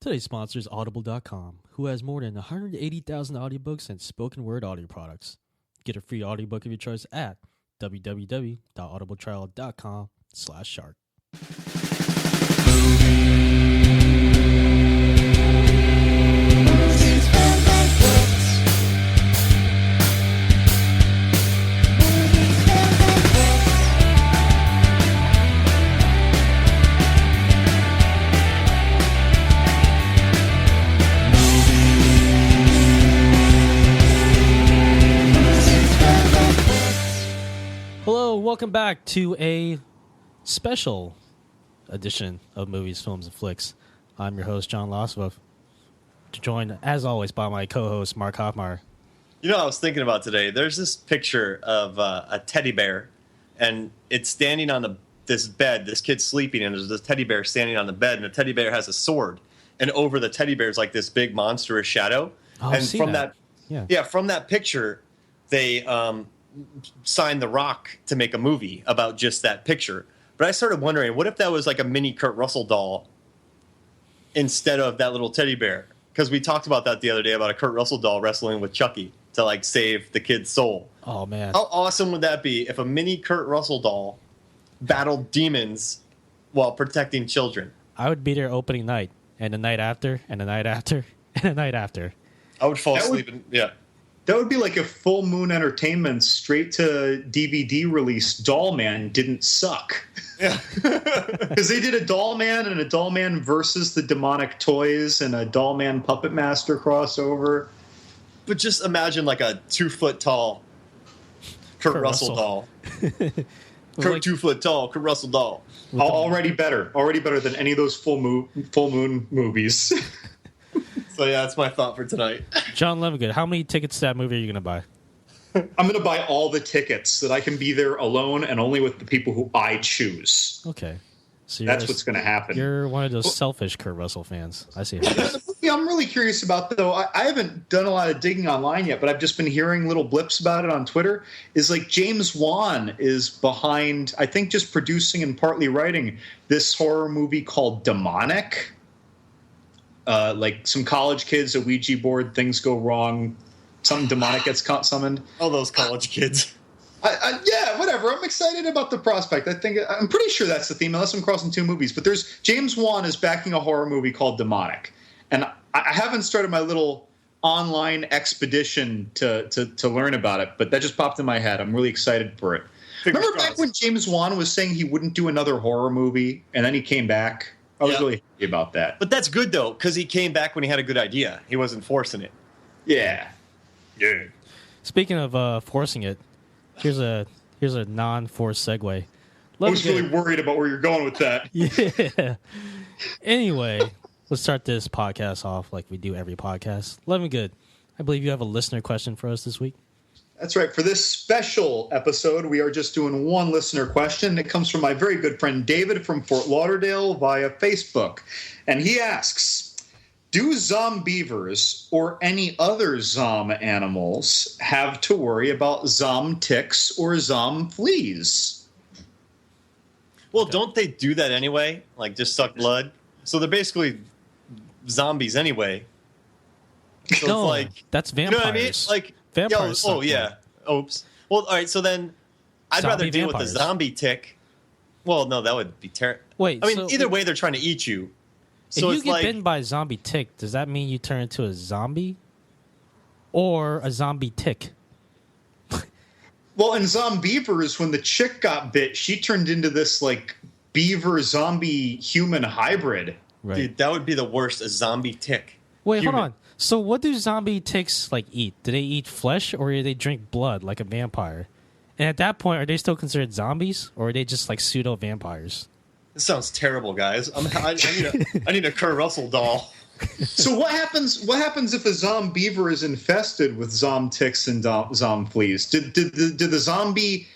Today's sponsor is Audible.com, who has more than 180,000 audiobooks and spoken word audio products. Get a free audiobook of your choice at www.audibletrial.com/shark. Hello, welcome back to a special edition of Movies, Films, and Flicks. I'm your host, John Losvov, joined, as always, by my co-host, Mark Hoffmeyer. You know what I was thinking about today? There's this picture of a teddy bear, and it's standing on this bed. This kid's sleeping, and there's this teddy bear standing on the bed, and the teddy bear has a sword. And over the teddy bear is like this big monstrous shadow. Oh, and I've seen from that. from that picture, they signed The Rock to make a movie about just that picture. But I started wondering, what if that was like a mini Kurt Russell doll instead of that little teddy bear? Because we talked about that the other day about a Kurt Russell doll wrestling with Chucky to like save the kid's soul. Oh, man. How awesome would that be if a mini Kurt Russell doll battled demons while protecting children? I would be there opening night, and the night after, and the night after, and the night after. I would fall asleep. That would be like if Full Moon Entertainment's straight to DVD release Doll Man didn't suck. Yeah. Because they did a Doll Man and a Doll Man versus the Demonic Toys and a Doll Man Puppet Master crossover. But just imagine like a 2 foot tall Kurt Russell doll. Like, 2 foot tall Kurt Russell doll. Already better than any of those Full Moon movies. So yeah, that's my thought for tonight. John Levengood, how many tickets to that movie are you going to buy? I'm going to buy all the tickets so that I can be there alone and only with the people who I choose. Okay. So that's what's going to happen. You're one of those selfish Kurt Russell fans. I see. The movie I'm really curious about, though, I haven't done a lot of digging online yet, but I've just been hearing little blips about it on Twitter, is like James Wan is behind, I think, just producing and partly writing this horror movie called Demonic. Like some college kids, a Ouija board, things go wrong, something demonic gets summoned. All those college kids. Yeah, whatever. I'm excited about the prospect. I'm pretty sure that's the theme, unless I'm crossing two movies. But there's James Wan is backing a horror movie called Demonic, and I haven't started my little online expedition to learn about it, but that just popped in my head. I'm really excited for it. Remember back when James Wan was saying he wouldn't do another horror movie, and then he came back? I was really happy about that. But that's good, though, because he came back when he had a good idea. He wasn't forcing it. Yeah. Speaking of forcing it, here's a non-forced segue. I was really worried about where you're going with that. Yeah. Anyway, let's start this podcast off like we do every podcast. Levengood, I believe you have a listener question for us this week. That's right. For this special episode, we are just doing one listener question. It comes from my very good friend David from Fort Lauderdale via Facebook. And he asks, do zombeavers or any other zom animals have to worry about zom ticks or zom fleas? Well, don't they do that anyway? Like just suck blood? So they're basically zombies anyway. So No, it's like, that's vampires. You know what I mean? Like, Vampires. Oops. Well, all right. So then, I'd rather deal with the vampires. zombie tick. Well, no, that would be terrible. Wait, I mean, so either way, they're trying to eat you. So if you it's get like, bitten by a zombie tick, does that mean you turn into a zombie or a zombie tick? Well, in Zombeavers, when the chick got bit, she turned into this like beaver zombie human hybrid. Right. dude, that would be the worst. A zombie tick. Wait, Human. hold on. So what do zombie ticks like eat? Do they eat flesh or do they drink blood like a vampire? And at that point, are they still considered zombies or are they just like pseudo vampires? This sounds terrible, guys. I need a Kurt Russell doll. So what happens? What happens if a zombeaver is infested with zom ticks and zom fleas? Did the zombie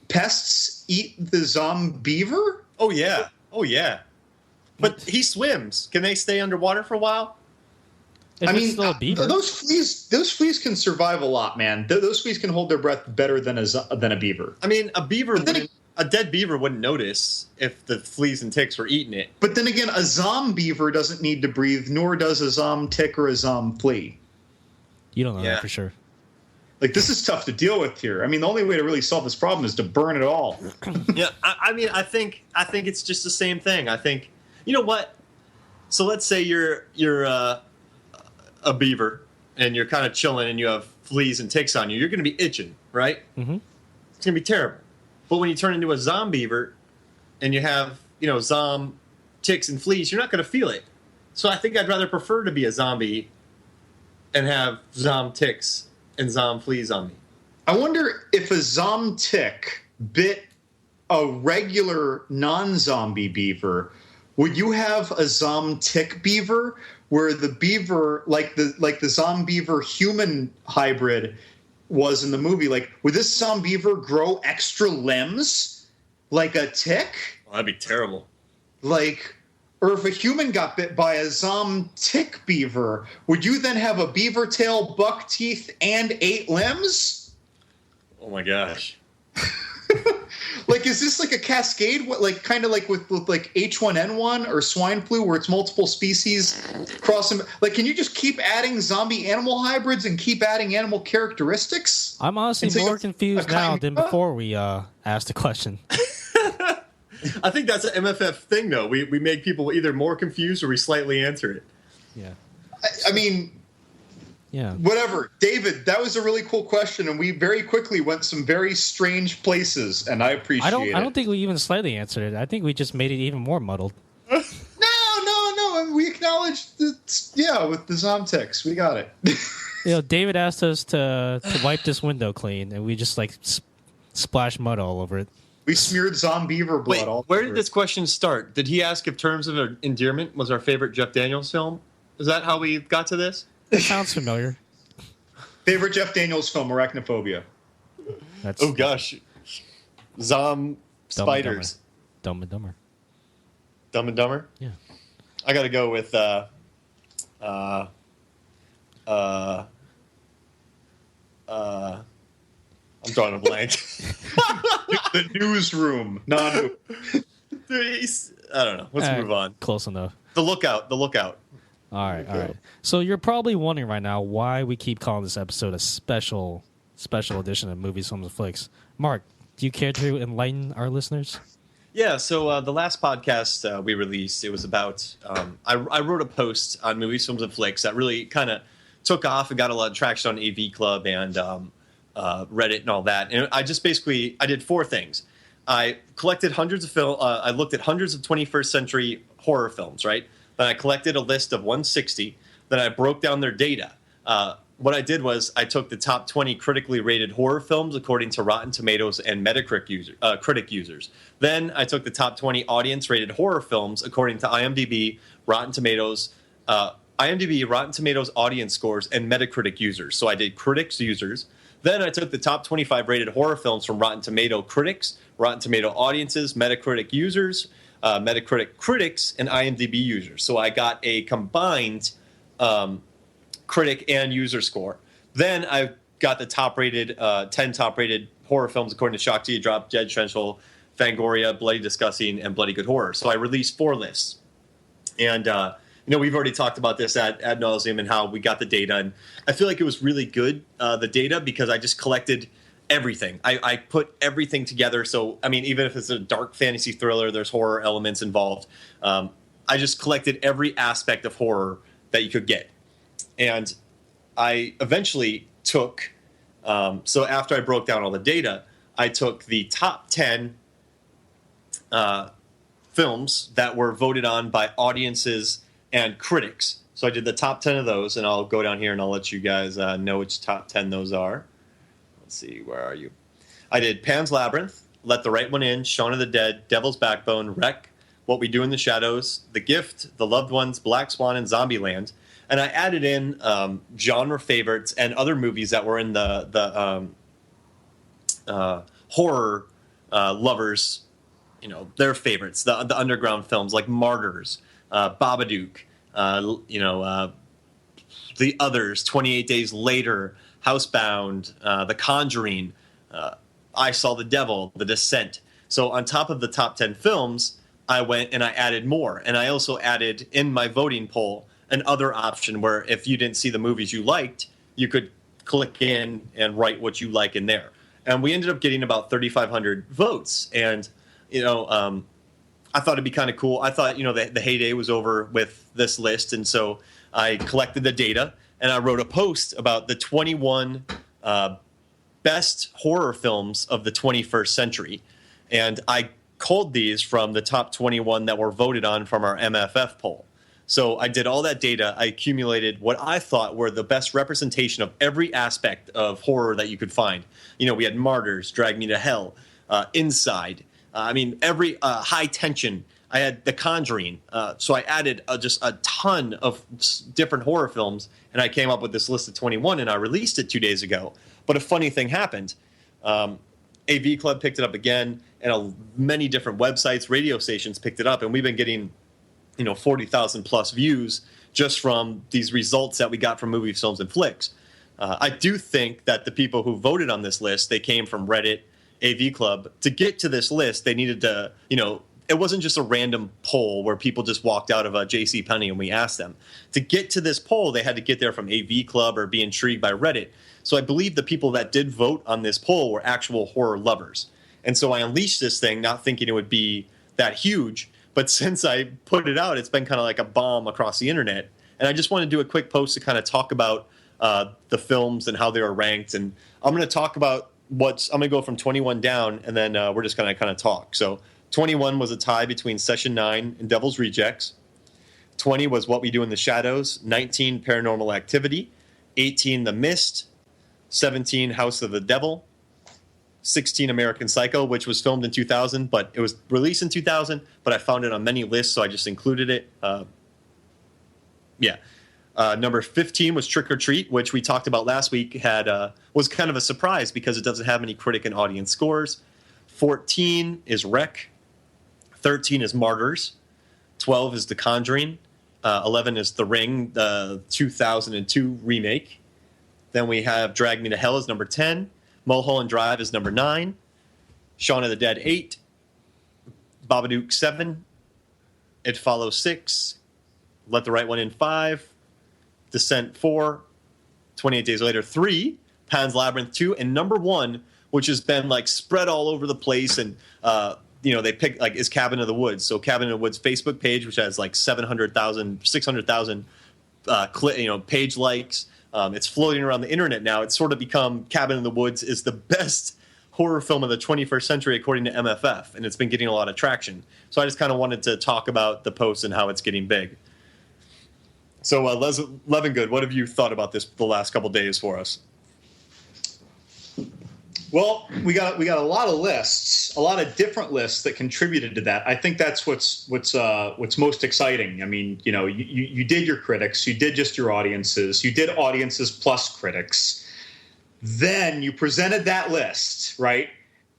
pests eat the zombeaver? Oh yeah. But he swims. Can they stay underwater for a while? If I it's mean, still a beaver. those fleas can survive a lot, man. Those fleas can hold their breath better than a beaver. I mean, a beaver But then wouldn't a dead beaver wouldn't notice if the fleas and ticks were eating it. But then again, a zombeaver doesn't need to breathe, nor does a zom-tick or a zom-flea. You don't know Yeah. that for sure. Like, this is tough to deal with here. I mean, the only way to really solve this problem is to burn it all. Yeah, I mean, I think it's just the same thing. I think, you know what? So let's say you're a beaver and you're kind of chilling and you have fleas and ticks on you. You're going to be itching, right? Mm-hmm. It's going to be terrible. But when you turn into a zombeaver and you have, zom ticks and fleas, you're not going to feel it. So I think I'd rather prefer to be a zombie and have zom ticks and zom fleas on me. I wonder if a zom-tick bit a regular non-zombie beaver, would you have a zom-tick beaver where the beaver, like the zombeaver human hybrid was in the movie, like, would this zombeaver grow extra limbs like a tick? Oh, that'd be terrible. Like, or if a human got bit by a zom-tick beaver, would you then have a beaver tail, buck teeth, and 8 limbs? Oh my gosh. Like, is this like a cascade? What, like, kind of like with like H1N1 or swine flu, where it's multiple species crossing? Like, can you just keep adding zombie animal hybrids and keep adding animal characteristics? I'm honestly Until more you- confused a now chimera? than before we asked the question. I think that's an MFF thing, though. We make people either more confused or we slightly answer it. Yeah. I mean, Yeah. whatever. David, that was a really cool question, and we very quickly went some very strange places, and I appreciate it. I don't think we even slightly answered it. I think we just made it even more muddled. No. We acknowledged that, yeah, with the zomtics. We got it. David asked us to wipe this window clean, and we just like splash mud all over it. We smeared zombeaver blood Wait, all where over did it. this question start? Did he ask if Terms of Endearment was our favorite Jeff Daniels film? Is that how we got to this? It sounds familiar. Favorite Jeff Daniels film, Arachnophobia. That's Oh gosh, Zom Dumb and spiders. Dumb and Dumber. Dumb and Dumber. Yeah. I got to go with I'm drawing a blank. The Newsroom. I I don't know. Let's move on. Close enough. The Lookout. All right. So you're probably wondering right now why we keep calling this episode a special edition of Movies, Films, and Flicks. Mark, do you care to enlighten our listeners? Yeah, so the last podcast we released, it was about, I wrote a post on Movies, Films, and Flicks that really kind of took off and got a lot of traction on AV Club and Reddit and all that. And I just basically, I did 4 things. I collected hundreds of I looked at hundreds of 21st century horror films, right? Then I collected a list of 160. Then I broke down their data. What I did was I took the top 20 critically rated horror films according to Rotten Tomatoes and Metacritic critic users. Then I took the top 20 audience rated horror films according to IMDb, Rotten Tomatoes, Rotten Tomatoes audience scores, and Metacritic users. So I did critics users. Then I took the top 25 rated horror films from Rotten Tomato critics, Rotten Tomato audiences, Metacritic users, Metacritic critics, and IMDb users. So I got a combined critic and user score. Then I got the top-rated 10 top-rated horror films according to Shock to You Drop, Dead Central, Fangoria, Bloody Disgusting, and Bloody Good Horror. So I released 4 lists. And we've already talked about this ad nauseum and how we got the data. And I feel like it was really good, the data, because I just collected everything. I put everything together. So, I mean, even if it's a dark fantasy thriller, there's horror elements involved. I just collected every aspect of horror that you could get. And I eventually took, so after I broke down all the data, I took the top 10 films that were voted on by audiences and critics. So I did the top 10 of those, and I'll go down here and I'll let you guys know which top 10 those are. Let's see, where are you? I did Pan's Labyrinth, Let the Right One In, Shaun of the Dead, Devil's Backbone, Wreck, What We Do in the Shadows, The Gift, The Loved Ones, Black Swan, and Zombieland. And I added in genre favorites and other movies that were in the horror lovers, their favorites, the underground films like Martyrs, Babadook, The Others, 28 Days Later, Housebound, The Conjuring, I Saw the Devil, The Descent. So on top of the top 10 films, I went and I added more. And I also added in my voting poll an other option where if you didn't see the movies you liked, you could click in and write what you like in there. And we ended up getting about 3,500 votes. And, I thought it'd be kind of cool. I thought, the heyday was over with this list. And so I collected the data and I wrote a post about the 21 best horror films of the 21st century. And I culled these from the top 21 that were voted on from our MFF poll. So I did all that data. I accumulated what I thought were the best representation of every aspect of horror that you could find. We had Martyrs, Drag Me to Hell, Inside. Every high tension. I had The Conjuring. So I added just a ton of different horror films, and I came up with this list of 21, and I released it 2 days ago. But a funny thing happened. AV Club picked it up again, and many different websites, radio stations picked it up, and we've been getting 40,000 plus views just from these results that we got from Movies, Films, and Flicks. I do think that the people who voted on this list, they came from Reddit, AV Club. To get to this list, they needed to, it wasn't just a random poll where people just walked out of a JCPenney and we asked them. To get to this poll, they had to get there from AV Club or be intrigued by Reddit. So I believe the people that did vote on this poll were actual horror lovers. And so I unleashed this thing, not thinking it would be that huge. But since I put it out, it's been kind of like a bomb across the internet. And I just want to do a quick post to kind of talk about the films and how they were ranked. And I'm going to talk about I'm going to go from 21 down, and then we're just going to kind of talk. So 21 was a tie between Session 9 and Devil's Rejects. 20 was What We Do in the Shadows. 19, Paranormal Activity. 18, The Mist. 17, House of the Devil. 16, American Psycho, which was filmed in 2000, but it was released in 2000, but I found it on many lists, so I just included it. Number 15 was Trick or Treat, which we talked about last week, was kind of a surprise because it doesn't have any critic and audience scores. 14 is Wreck. 13 is Martyrs. 12 is The Conjuring. 11 is The Ring, the 2002 remake. Then we have Drag Me to Hell is number 10. Mulholland Drive is number 9. Shaun of the Dead 8. Babadook 7. It Follows 6. Let the Right One In 5. Descent 4. 28 Days Later 3. Pan's Labyrinth 2. And number 1, which has been like spread all over the place, and they pick is Cabin in the Woods. So Cabin in the Woods Facebook page, which has like 700,000, 600,000 page likes. It's floating around the internet now. It's sort of become Cabin in the Woods is the best horror film of the 21st century, according to MFF, and it's been getting a lot of traction. So I just kind of wanted to talk about the post and how it's getting big. So, Levingood, what have you thought about this the last couple days for us? Well, we got a lot of lists, a lot of different lists that contributed to that. I think that's what's most exciting. I mean, you did your critics, you did just your audiences, you did audiences plus critics. Then you presented that list, right?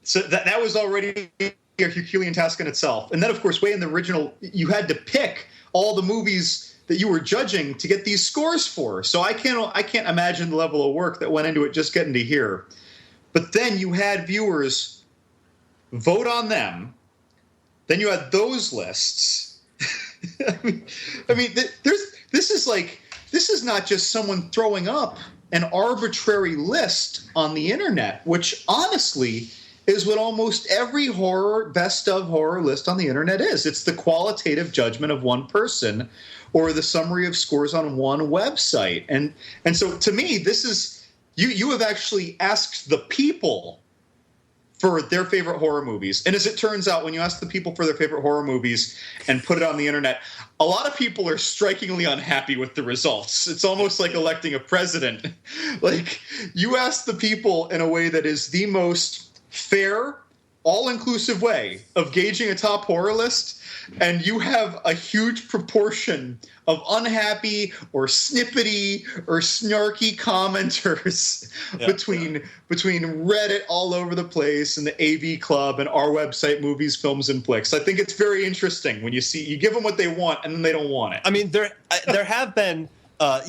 So that was already a Herculean task in itself. And then, of course, way in the original, you had to pick all the movies that you were judging to get these scores for. So I can't imagine the level of work that went into it just getting to here. But then you had viewers vote on them. Then you had those lists. This is not just someone throwing up an arbitrary list on the internet, which honestly is what almost every best of horror list on the internet is. It's the qualitative judgment of one person or the summary of scores on one website. And so to me, this is... You have actually asked the people for their favorite horror movies. And as it turns out, when you ask the people for their favorite horror movies and put it on the internet, a lot of people are strikingly unhappy with the results. It's almost like electing a president. Like, you ask the people in a way that is the most fair, all-inclusive way of gauging a top horror list, and you have a huge proportion of unhappy or snippety or snarky commenters between Reddit all over the place and the AV Club and our website, Movies, Films, and Flicks. I think it's very interesting when you give them what they want and then they don't want it. I mean, there have been a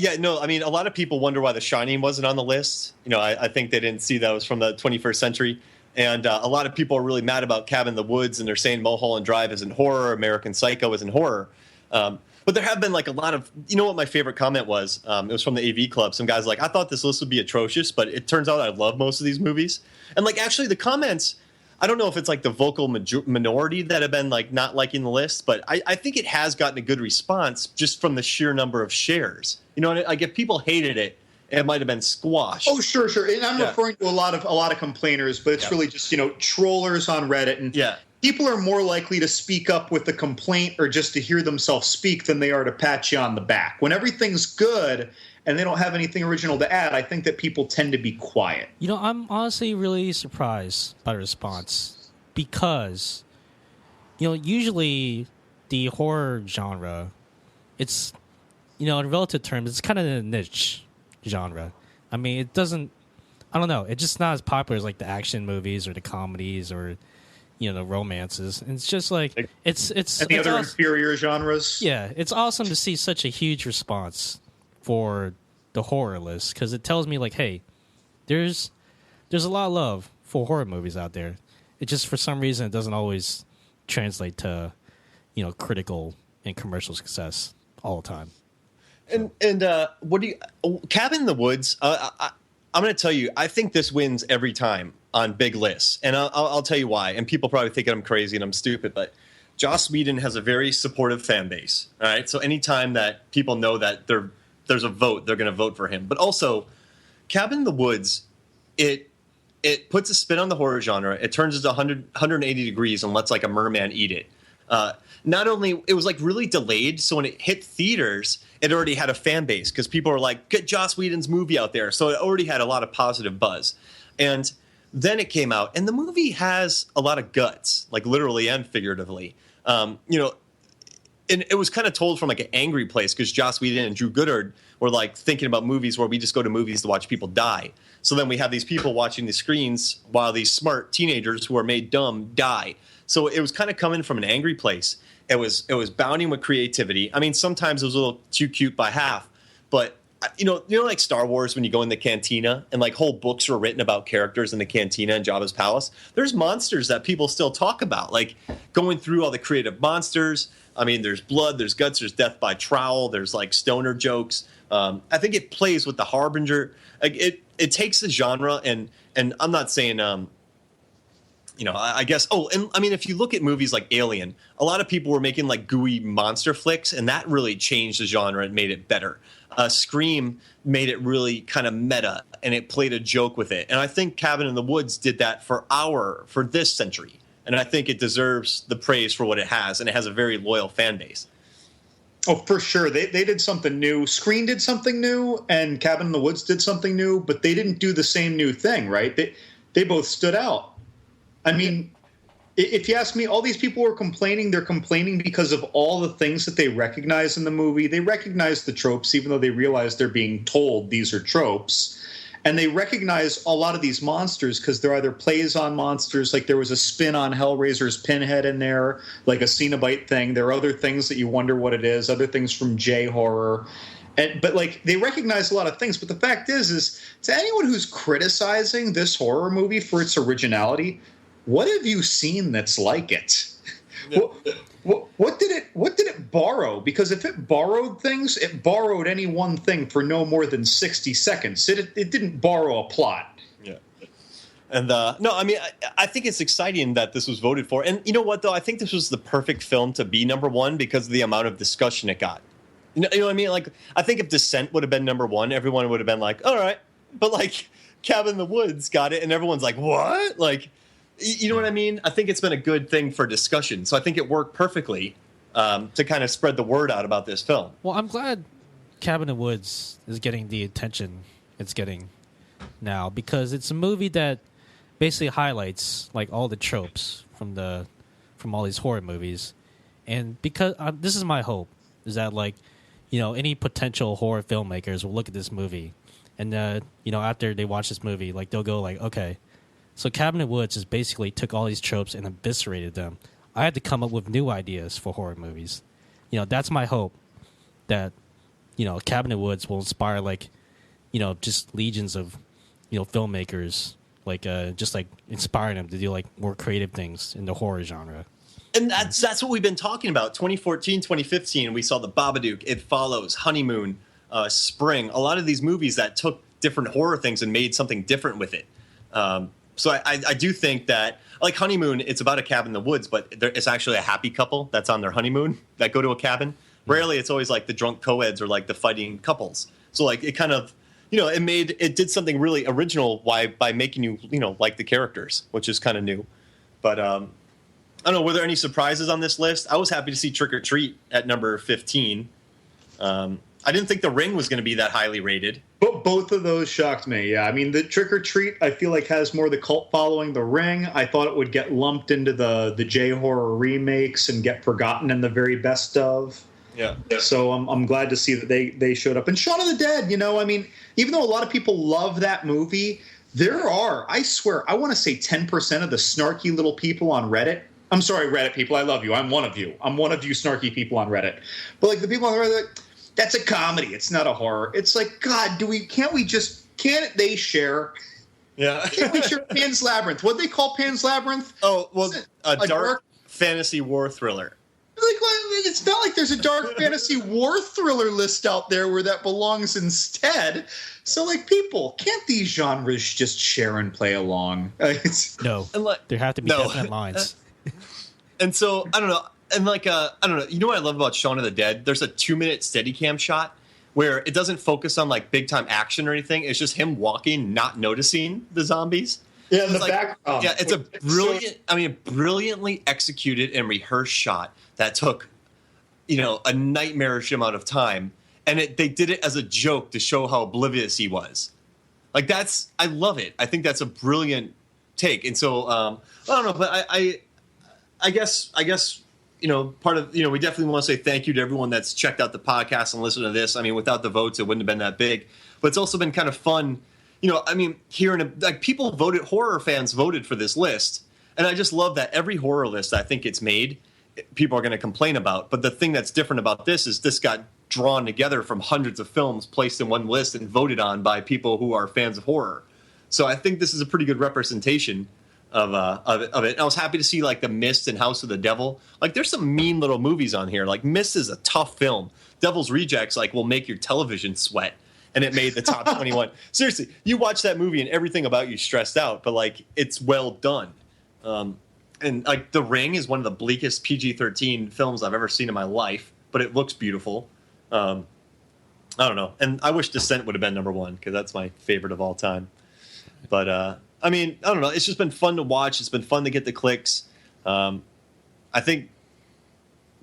lot of people wonder why The Shining wasn't on the list. I think they didn't see that was from the 21st century. And a lot of people are really mad about Cabin in the Woods, and they're saying Mulholland Drive isn't horror, American Psycho isn't horror. But there have been like a lot of, you know what my favorite comment was? It was from the AV Club. Some guys like, I thought this list would be atrocious, but it turns out I love most of these movies. And like actually the comments, I don't know if it's like the vocal minority that have been like not liking the list, but I think it has gotten a good response just from the sheer number of shares. You know, like if people hated it, it might have been squashed. Oh, sure. And I'm referring to a lot of complainers, but it's really just, trollers on Reddit. And people are more likely to speak up with a complaint or just to hear themselves speak than they are to pat you on the back. When everything's good and they don't have anything original to add, I think that people tend to be quiet. You know, I'm honestly really surprised by the response because, usually the horror genre, it's, in relative terms, it's kind of a niche genre. I mean, it doesn't, I don't know, it's just not as popular as like the action movies or the comedies or the romances. And it's just like it's and the other inferior genres. Yeah, it's awesome to see such a huge response for the horror list because it tells me like, hey, there's a lot of love for horror movies out there. It just for some reason it doesn't always translate to critical and commercial success all the time. And what do you Cabin in the Woods? I'm going to tell you, I think this wins every time on big lists, and I'll tell you why. And people probably think I'm crazy and I'm stupid, but Joss Whedon has a very supportive fan base. All right, so anytime that people know that there's a vote, they're going to vote for him. But also, Cabin in the Woods, it puts a spin on the horror genre. It turns it 180 degrees and lets like a merman eat it. Not only it was like really delayed, so when it hit theaters, it already had a fan base because people were like, "Get Joss Whedon's movie out there," so it already had a lot of positive buzz. And then it came out, and the movie has a lot of guts, like literally and figuratively. And it was kind of told from like an angry place because Joss Whedon and Drew Goddard were like thinking about movies where we just go to movies to watch people die. So then we have these people watching the screens while these smart teenagers who are made dumb die. So it was kind of coming from an angry place. It was bounding with creativity. I mean, sometimes it was a little too cute by half, but like Star Wars when you go in the cantina and like whole books were written about characters in the cantina in Jabba's palace. There's monsters that people still talk about, like going through all the creative monsters. I mean, there's blood, there's guts, there's death by trowel, there's like stoner jokes. I think it plays with the Harbinger. Like it takes the genre and I'm not saying I guess. Oh, and I mean, if you look at movies like Alien, a lot of people were making like gooey monster flicks, and that really changed the genre and made it better. Scream made it really kind of meta, and it played a joke with it. And I think Cabin in the Woods did that for this century, and I think it deserves the praise for what it has, and it has a very loyal fan base. Oh, for sure. They did something new. Scream did something new, and Cabin in the Woods did something new, but they didn't do the same new thing, right? They both stood out. I mean, if you ask me, all these people who are complaining, they're complaining because of all the things that they recognize in the movie. They recognize the tropes, even though they realize they're being told these are tropes. And they recognize a lot of these monsters because they're either plays on monsters, like there was a spin on Hellraiser's Pinhead in there, like a Cenobite thing. There are other things that you wonder what it is, other things from J-horror. But like they recognize a lot of things. But the fact is to anyone who's criticizing this horror movie for its originality, what have you seen that's like it? What did it borrow? Because if it borrowed things, it borrowed any one thing for no more than 60 seconds. It didn't borrow a plot. Yeah. And no, I mean, I think it's exciting that this was voted for. And you know what, though? I think this was the perfect film to be number one because of the amount of discussion it got. You know what I mean? Like, I think if Descent would have been number one, everyone would have been like, all right. But like, Cabin in the Woods got it, and everyone's like, what? Like, you know what I mean? I think it's been a good thing for discussion. So I think it worked perfectly to kind of spread the word out about this film. Well, I'm glad Cabin in the Woods is getting the attention it's getting now because it's a movie that basically highlights like all the tropes from all these horror movies. And because this is my hope is that like, any potential horror filmmakers will look at this movie and, after they watch this movie, like they'll go like, okay, so Cabin in the Woods just basically took all these tropes and eviscerated them. I had to come up with new ideas for horror movies. That's my hope that, Cabin in the Woods will inspire like, just legions of, filmmakers like just like inspiring them to do like more creative things in the horror genre. And that's what we've been talking about. 2014, 2015, we saw The Babadook, It Follows, Honeymoon, Spring. A lot of these movies that took different horror things and made something different with it. So I do think that, like Honeymoon, it's about a cabin in the woods, but it's actually a happy couple that's on their honeymoon that go to a cabin. Rarely it's always like the drunk co-eds or like the fighting couples. So like it kind of, it did something really original by making you, like the characters, which is kind of new. But I don't know, were there any surprises on this list? I was happy to see Trick or Treat at number 15. I didn't think The Ring was going to be that highly rated. But both of those shocked me. Yeah, I mean, the Trick or Treat, I feel like has more of the cult following. The Ring, I thought it would get lumped into the J horror remakes and get forgotten in the very best of. Yeah. So I'm glad to see that they showed up. And Shaun of the Dead, I mean, even though a lot of people love that movie, there are, I swear, I want to say 10% of the snarky little people on Reddit. I'm sorry, Reddit people, I love you. I'm one of you. I'm one of you snarky people on Reddit. But like the people on Reddit, like, that's a comedy. It's not a horror. It's like, God, can't they share? Yeah. Can't we share Pan's Labyrinth? What do they call Pan's Labyrinth? Oh, well, a dark fantasy war thriller. Like, it's not like there's a dark fantasy war thriller list out there where that belongs instead. So, like, people, can't these genres just share and play along? No, there have to be definite lines. And so, I don't know. And like, I don't know. You know what I love about Shaun of the Dead? There's a 2-minute Steadicam shot where it doesn't focus on like big time action or anything. It's just him walking, not noticing the zombies. Yeah, the background. Yeah, it's a brilliantly executed and rehearsed shot that took, a nightmarish amount of time, and they did it as a joke to show how oblivious he was. Like I love it. I think that's a brilliant take. And so I don't know, but I guess. Part of, we definitely want to say thank you to everyone that's checked out the podcast and listened to this. I mean, without the votes, it wouldn't have been that big. But it's also been kind of fun, horror fans voted for this list. And I just love that every horror list I think it's made, people are going to complain about. But the thing that's different about this is this got drawn together from hundreds of films placed in one list and voted on by people who are fans of horror. So I think this is a pretty good representation of it. And I was happy to see like The Mist and House of the Devil. Like there's some mean little movies on here. Like Mist is a tough film. Devil's Rejects will make your television sweat, and it made the top 21. Seriously, you watch that movie and everything about you stressed out, but like it's well done. And like The Ring is one of the bleakest PG-13 films I've ever seen in my life, but it looks beautiful. I don't know. And I wish Descent would have been number 1 because that's my favorite of all time. But I mean, I don't know. It's just been fun to watch. It's been fun to get the clicks. I think,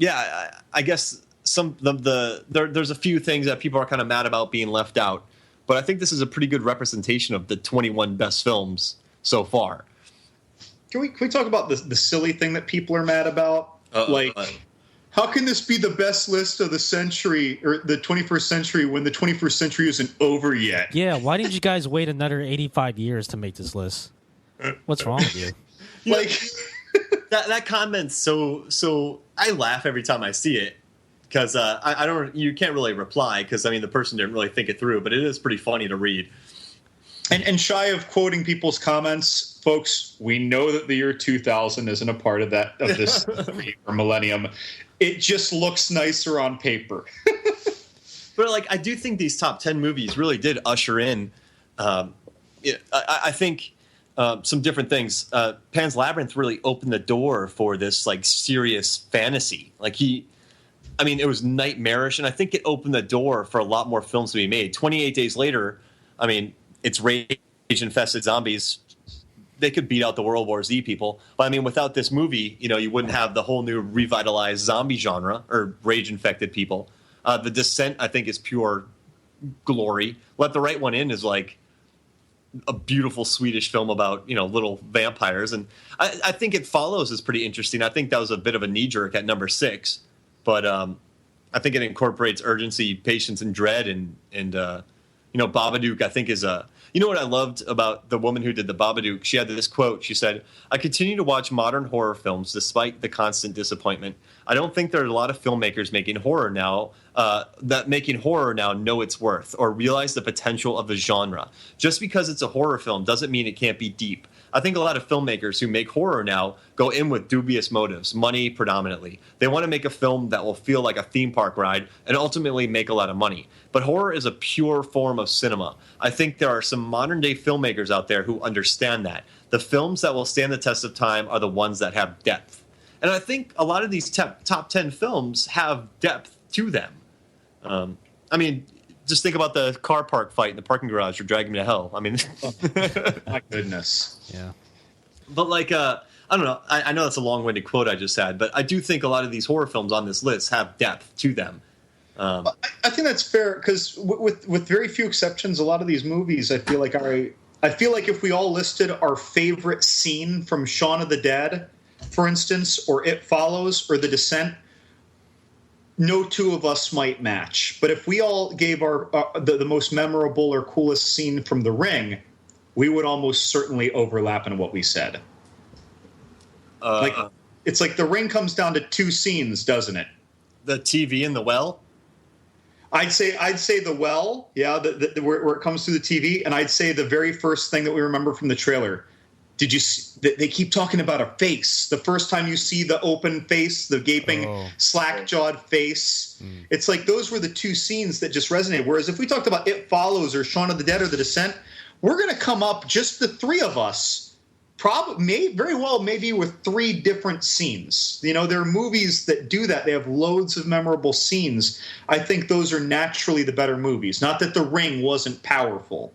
I guess there's a few things that people are kind of mad about being left out. But I think this is a pretty good representation of the 21 best films so far. Can we talk about the silly thing that people are mad about? How can this be the best list of the century or the 21st century when the 21st century isn't over yet? Yeah, why didn't you guys wait another 85 years to make this list? What's wrong with you? That comment's so I laugh every time I see it because you can't really reply because I mean the person didn't really think it through, but it is pretty funny to read. And shy of quoting people's comments, folks, we know that the year 2000 isn't a part of this or millennium. It just looks nicer on paper. But like, I do think these top 10 movies really did usher in, I think, some different things. Pan's Labyrinth really opened the door for this like serious fantasy. Like it was nightmarish, and I think it opened the door for a lot more films to be made. 28 Days Later, I mean, it's rage-infested zombies. They could beat out the World War Z people. But, I mean, without this movie, you wouldn't have the whole new revitalized zombie genre or rage-infected people. The Descent, I think, is pure glory. Let the Right One In is like a beautiful Swedish film about, little vampires. And I think It Follows is pretty interesting. I think that was a bit of a knee-jerk at number 6. But I think it incorporates urgency, patience, and dread and Babadook, I think, is a. You know what I loved about the woman who did the Babadook? She had this quote. She said, "I continue to watch modern horror films despite the constant disappointment. I don't think there are a lot of filmmakers making horror now know its worth or realize the potential of the genre. Just because it's a horror film doesn't mean it can't be deep. I think a lot of filmmakers who make horror now go in with dubious motives, money predominantly. They want to make a film that will feel like a theme park ride and ultimately make a lot of money. But horror is a pure form of cinema. I think there are some modern day filmmakers out there who understand that. The films that will stand the test of time are the ones that have depth." And I think a lot of these top 10 films have depth to them. I mean, just think about the car park fight in the parking garage or Drag Me to Hell. I mean, My goodness. Yeah. but like, I don't know. I know that's a long-winded quote I just had, but I do think a lot of these horror films on this list have depth to them. I think that's fair because with very few exceptions, a lot of these movies, I feel like if we all listed our favorite scene from Shaun of the Dead, for instance, or It Follows, or The Descent, no two of us might match. But if we all gave the most memorable or coolest scene from The Ring, we would almost certainly overlap in what we said. It's like The Ring comes down to two scenes, doesn't it? The TV in the well. I'd say the well, yeah, where it comes through the TV, and I'd say the very first thing that we remember from the trailer. Did you see, they keep talking about a face. The first time you see the open face, the gaping, slack-jawed face, it's like those were the two scenes that just resonated. Whereas if we talked about It Follows or Shaun of the Dead or The Descent, we're going to come up, just the three of us, very well maybe with three different scenes. There are movies that do that. They have loads of memorable scenes. I think those are naturally the better movies. Not that The Ring wasn't powerful.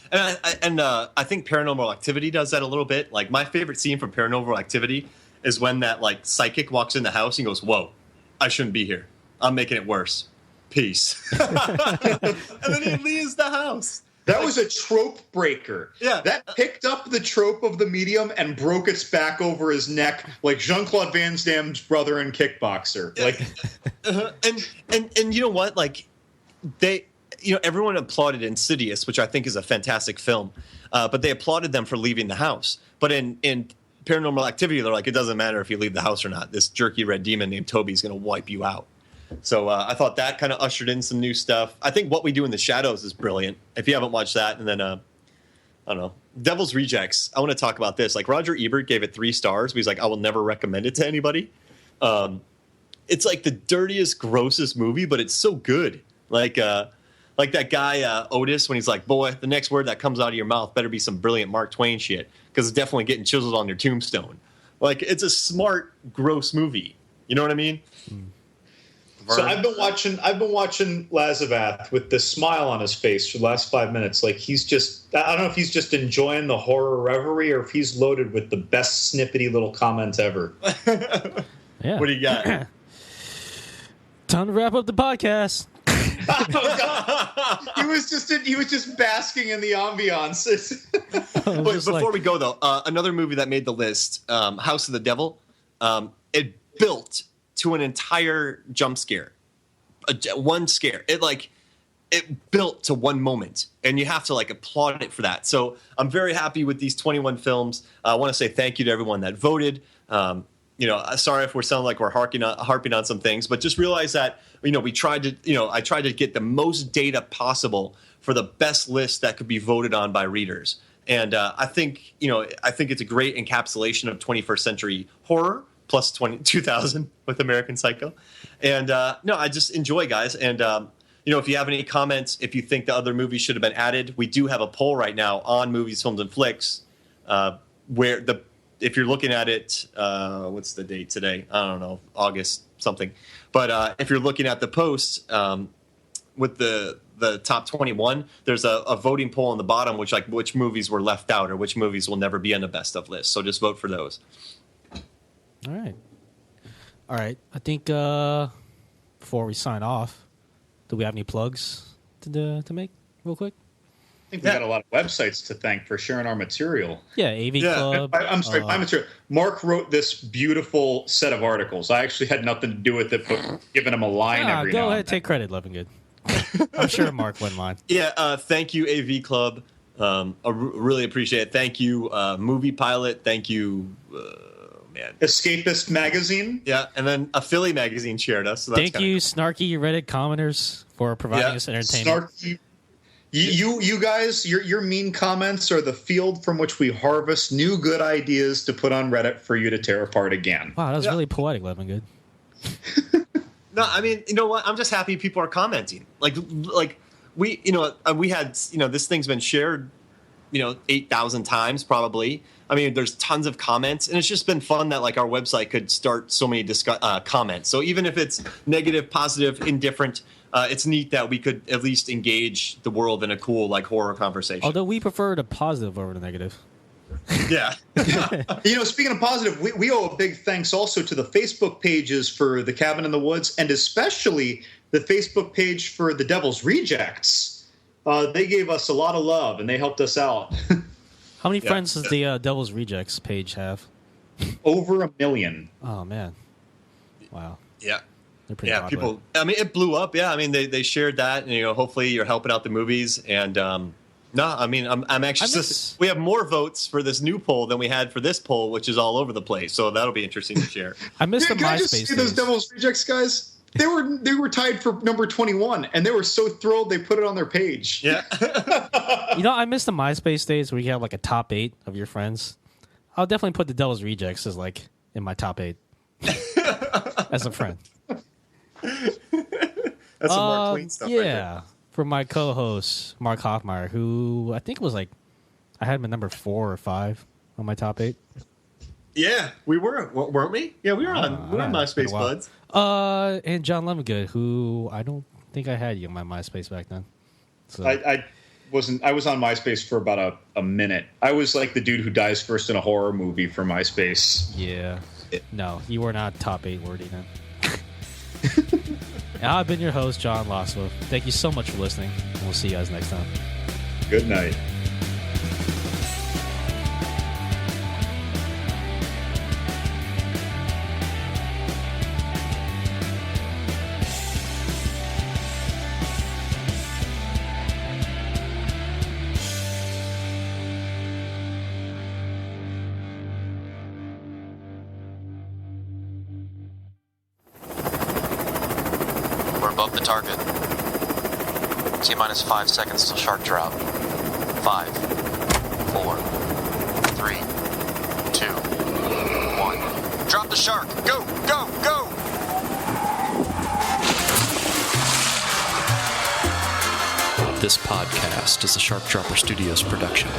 And I think Paranormal Activity does that a little bit. Like, my favorite scene from Paranormal Activity is when that, like, psychic walks in the house and goes, "Whoa, I shouldn't be here. I'm making it worse. Peace." And then he leaves the house. That was a trope breaker. Yeah. That picked up the trope of the medium and broke its back over his neck like Jean-Claude Van Damme's brother in Kickboxer. Like, and you know what? Like, everyone applauded Insidious, which I think is a fantastic film, but they applauded them for leaving the house. But in Paranormal Activity, they're like, it doesn't matter if you leave the house or not. This jerky red demon named Toby is going to wipe you out. So I thought that kind of ushered in some new stuff. I think What We Do in the Shadows is brilliant. If you haven't watched that, and then I don't know, Devil's Rejects. I want to talk about this. Like, Roger Ebert gave it 3 stars. He's like, I will never recommend it to anybody. It's like the dirtiest, grossest movie, but it's so good. Like that guy Otis, when he's like, "Boy, the next word that comes out of your mouth better be some brilliant Mark Twain shit, because it's definitely getting chiseled on your tombstone." Like, it's a smart, gross movie. You know what I mean? So I've been watching Lazavath with this smile on his face for the last 5 minutes. Like, I don't know if he's just enjoying the horror reverie or if he's loaded with the best snippety little comment ever. Yeah. What do you got? Time to wrap up the podcast. He was just basking in the ambiance. But before we go, though, another movie that made the list, House of the Devil, it built to an entire jump scare, one scare. It built to one moment, and you have to applaud it for that. So I'm very happy with these 21 films. I want to say thank you to everyone that voted. Sorry if we're sounding like we're harping on some things, but just realize that I tried to get the most data possible for the best list that could be voted on by readers. And I think it's a great encapsulation of 21st century horror plus 2000 with American Psycho. And I just enjoy, guys. And if you have any comments, if you think the other movies should have been added, we do have a poll right now on Movies, Films, and Flicks, if you're looking at it, what's the date today? I don't know, August something. But if you're looking at the post with the top 21, there's a voting poll on the bottom, which movies were left out or which movies will never be on the best of list. So just vote for those. All right. I think before we sign off, do we have any plugs to make real quick? I think we got a lot of websites to thank for sharing our material. Yeah, AV Club. I'm sorry, my material. Mark wrote this beautiful set of articles. I actually had nothing to do with it, but giving him a line every now and then. Go ahead, take credit, Love and Good. I'm sure Mark wouldn't mind. Yeah, thank you, AV Club. I really appreciate it. Thank you, Movie Pilot. Thank you, man. Escapist Magazine. Yeah, and then a Philly magazine shared us. So that's Thank you, snarky Reddit commenters, for providing us entertainment. Snarky. You guys, your mean comments are the field from which we harvest new good ideas to put on Reddit for you to tear apart again. Wow, that was really poetic, Levingood. No, I mean, you know what? I'm just happy people are commenting. Like we, we had, this thing's been shared, 8,000 times probably. I mean, there's tons of comments, and it's just been fun that like our website could start so many comments. So even if it's negative, positive, indifferent, it's neat that we could at least engage the world in a cool like horror conversation. Although we prefer the positive over the negative. Yeah. Speaking of positive, we owe a big thanks also to the Facebook pages for The Cabin in the Woods, and especially the Facebook page for The Devil's Rejects. They gave us a lot of love, and they helped us out. How many friends does the Devil's Rejects page have? Over 1 million. Oh, man. Wow. Yeah. They're pretty popular. People, I mean, it blew up. Yeah, I mean, they shared that, and, hopefully you're helping out the movies, and no, I mean, I'm actually. We have more votes for this new poll than we had for this poll, which is all over the place. So that'll be interesting to share. I missed the Can I MySpace just see those days. Devil's Rejects guys? They were tied for number 21, and they were so thrilled they put it on their page. Yeah. I missed the MySpace days where you have like a top 8 of your friends. I'll definitely put the Devil's Rejects as like in my top 8 as a friend. That's some Mark Twain stuff. Yeah. Right there. For my co-host Mark Hoffmeyer, who I think was like, I had him at number 4 or 5 on my top 8. Yeah, we weren't we? Yeah, we were on MySpace buds. And John Levingood, who I don't think I had you on my MySpace back then. So I was on MySpace for about a minute. I was like the dude who dies first in a horror movie for MySpace. yeah, no, you were not top 8 worthy then. I've been your host, John Loswell. Thank you so much for listening. We'll see you guys next time. Good night. We're above the target. T-minus 5 seconds till shark drop. 5, 4, 3, 2, 1. Drop the shark! Go! Go! Go! This podcast is a Shark Dropper Studios production.